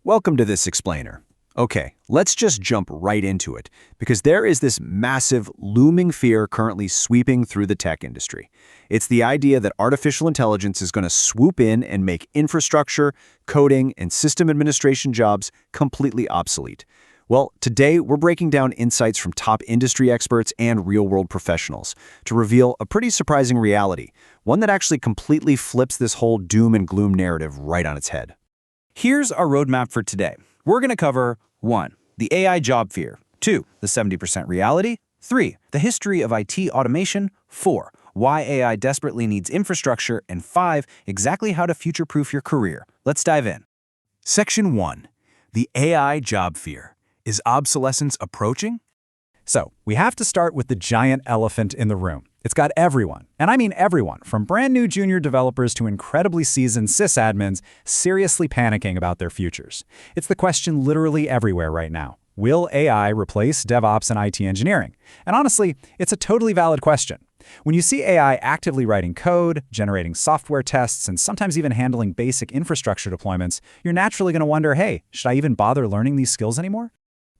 Welcome to this explainer. Okay, let's just jump right into it, because there is this massive, looming fear currently sweeping through the tech industry. It's the idea that artificial intelligence is going to swoop in and make infrastructure, coding, and system administration jobs completely obsolete. Well, today we're breaking down insights from top industry experts and real-world professionals to reveal a pretty surprising reality, one that actually completely flips this whole doom and gloom narrative right on its head. Here's our roadmap for today. We're going to cover 1. The AI job fear. 2. The 70% reality. 3. The history of IT automation. 4. Why AI desperately needs infrastructure. And 5. Exactly how to future-proof your career. Let's dive in. Section 1. The AI job fear. Is obsolescence approaching? So, we have to start with the giant elephant in the room. It's got everyone, and I mean everyone, from brand new junior developers to incredibly seasoned sysadmins seriously panicking about their futures. It's the question literally everywhere right now. Will AI replace DevOps and IT engineering? And honestly, it's a totally valid question. When you see AI actively writing code, generating software tests, and sometimes even handling basic infrastructure deployments, you're naturally going to wonder, hey, should I even bother learning these skills anymore?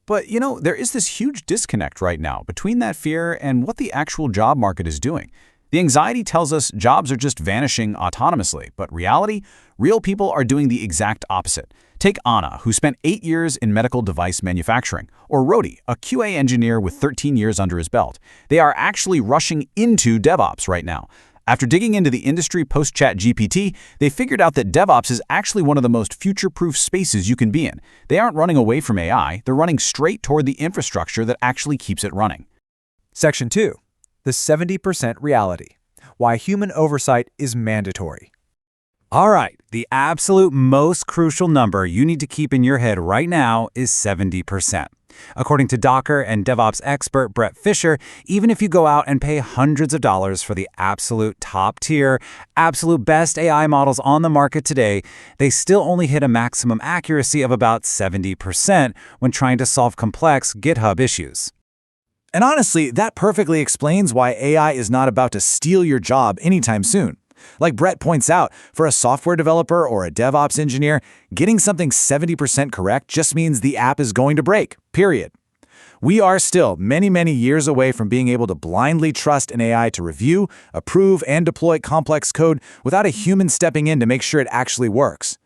But, there is this huge disconnect right now between that fear and what the actual job market is doing. The anxiety tells us jobs are just vanishing autonomously, but reality, real people are doing the exact opposite. Take Anna, who spent 8 years in medical device manufacturing, or Rodi, a QA engineer with 13 years under his belt. They are actually rushing into DevOps right now. After digging into the industry post-ChatGPT, they figured out that DevOps is actually one of the most future-proof spaces you can be in. They aren't running away from AI, they're running straight toward the infrastructure that actually keeps it running. Section 2. The 70% reality. Why human oversight is mandatory. All right, the absolute most crucial number you need to keep in your head right now is 70%. According to Docker and DevOps expert Brett Fisher, even if you go out and pay hundreds of dollars for the absolute top tier, absolute best AI models on the market today, they still only hit a maximum accuracy of about 70% when trying to solve complex GitHub issues. And honestly, that perfectly explains why AI is not about to steal your job anytime soon. Like Brett points out, for a software developer or a DevOps engineer, getting something 70% correct just means the app is going to break, period. We are still many years away from being able to blindly trust an AI to review, approve, and deploy complex code without a human stepping in to make sure it actually works.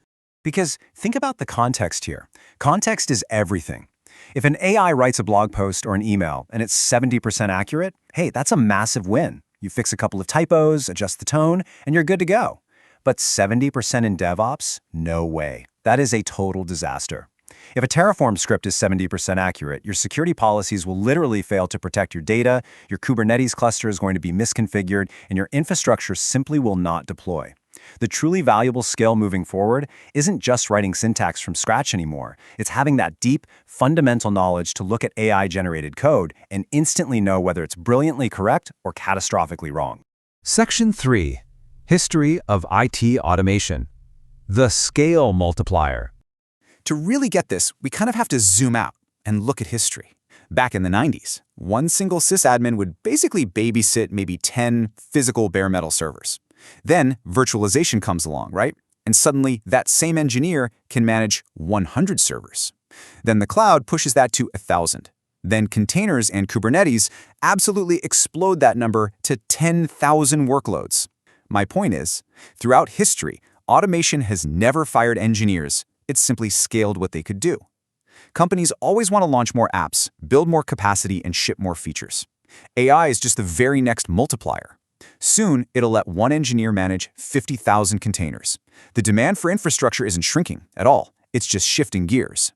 Because think about the context here. Context is everything. If an AI writes a blog post or an email and it's 70% accurate, hey, that's a massive win. You fix a couple of typos, adjust the tone, and you're good to go. But 70% in DevOps? No way. That is a total disaster. If a Terraform script is 70% accurate, your security policies will literally fail to protect your data, your Kubernetes cluster is going to be misconfigured, and your infrastructure simply will not deploy. The truly valuable skill moving forward isn't just writing syntax from scratch anymore. It's having that deep, fundamental knowledge to look at AI-generated code and instantly know whether it's brilliantly correct or catastrophically wrong. Section 3. History of IT automation. The scale multiplier. To really get this, we kind of have to zoom out and look at history. Back in the 90s, one single sysadmin would basically babysit maybe 10 physical bare metal servers. Then virtualization comes along, right? And suddenly that same engineer can manage 100 servers. Then the cloud pushes that to 1,000. Then containers and Kubernetes absolutely explode that number to 10,000 workloads. My point is, throughout history, automation has never fired engineers. It's simply scaled what they could do. Companies always want to launch more apps, build more capacity, and ship more features. AI is just the very next multiplier. Soon, it'll let one engineer manage 50,000 containers. The demand for infrastructure isn't shrinking at all. It's just shifting gears.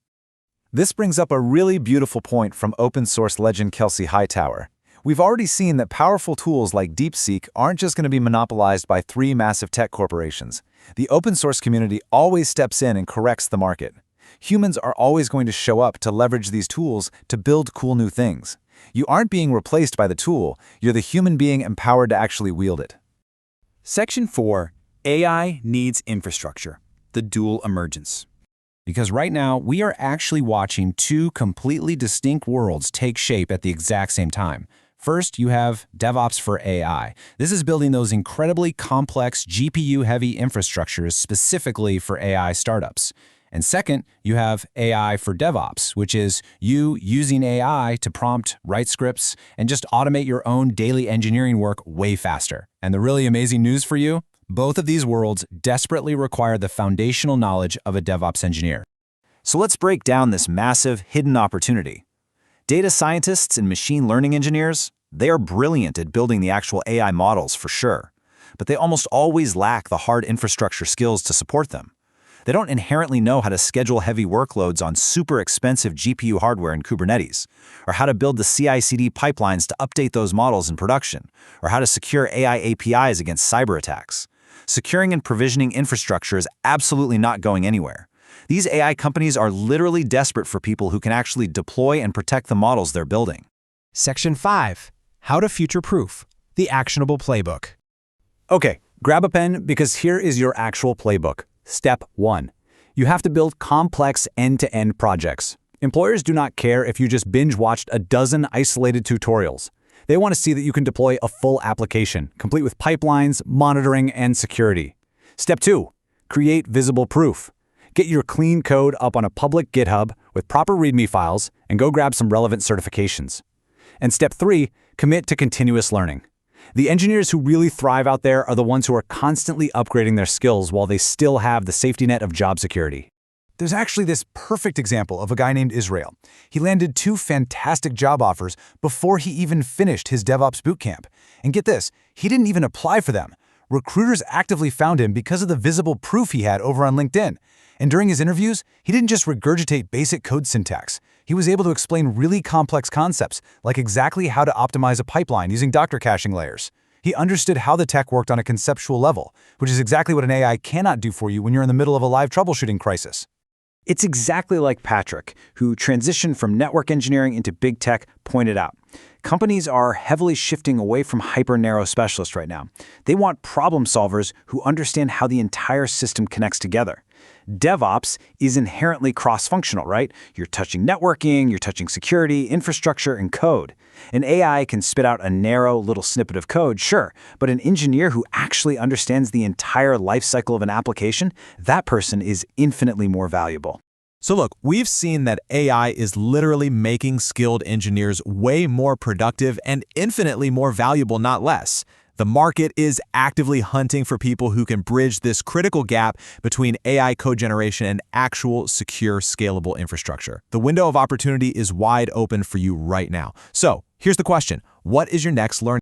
This brings up a really beautiful point from open source legend Kelsey Hightower. We've already seen that powerful tools like DeepSeek aren't just going to be monopolized by 3 massive tech corporations. The open source community always steps in and corrects the market. Humans are always going to show up to leverage these tools to build cool new things. You aren't being replaced by the tool, you're the human being empowered to actually wield it. Section 4. AI needs infrastructure. The dual emergence. Because right now, we are actually watching 2 completely distinct worlds take shape at the exact same time. First, you have DevOps for AI. This is building those incredibly complex GPU-heavy infrastructures specifically for AI startups. And second, you have AI for DevOps, which is you using AI to prompt, write scripts, and just automate your own daily engineering work way faster. And the really amazing news for you, both of these worlds desperately require the foundational knowledge of a DevOps engineer. So let's break down this massive hidden opportunity. Data scientists and machine learning engineers, they are brilliant at building the actual AI models for sure, but they almost always lack the hard infrastructure skills to support them. They don't inherently know how to schedule heavy workloads on super expensive GPU hardware in Kubernetes, or how to build the CI/CD pipelines to update those models in production, or how to secure AI APIs against cyber attacks. Securing and provisioning infrastructure is absolutely not going anywhere. These AI companies are literally desperate for people who can actually deploy and protect the models they're building. Section 5. How to future-proof. The actionable playbook. Okay, grab a pen because here is your actual playbook. Step 1. You have to build complex end-to-end projects. Employers do not care if you just binge-watched a dozen isolated tutorials. They want to see that you can deploy a full application, complete with pipelines, monitoring, and security. Step 2. Create visible proof. Get your clean code up on a public GitHub with proper README files and go grab some relevant certifications. And step 3, commit to continuous learning. The engineers who really thrive out there are the ones who are constantly upgrading their skills while they still have the safety net of job security. There's actually this perfect example of a guy named Israel. He landed 2 fantastic job offers before he even finished his DevOps bootcamp. And get this, he didn't even apply for them. Recruiters actively found him because of the visible proof he had over on LinkedIn. And during his interviews, he didn't just regurgitate basic code syntax. He was able to explain really complex concepts, like exactly how to optimize a pipeline using Docker caching layers. He understood how the tech worked on a conceptual level, which is exactly what an AI cannot do for you when you're in the middle of a live troubleshooting crisis. It's exactly like Patrick, who transitioned from network engineering into big tech, pointed out. Companies are heavily shifting away from hyper-narrow specialists right now. They want problem solvers who understand how the entire system connects together. DevOps is inherently cross-functional, right? You're touching networking, you're touching security, infrastructure, and code. An AI can spit out a narrow little snippet of code, sure, but an engineer who actually understands the entire lifecycle of an application, that person is infinitely more valuable. So look, we've seen that AI is literally making skilled engineers way more productive and infinitely more valuable, not less. The market is actively hunting for people who can bridge this critical gap between AI code generation and actual secure, scalable infrastructure. The window of opportunity is wide open for you right now. So here's the question. What is your next learning?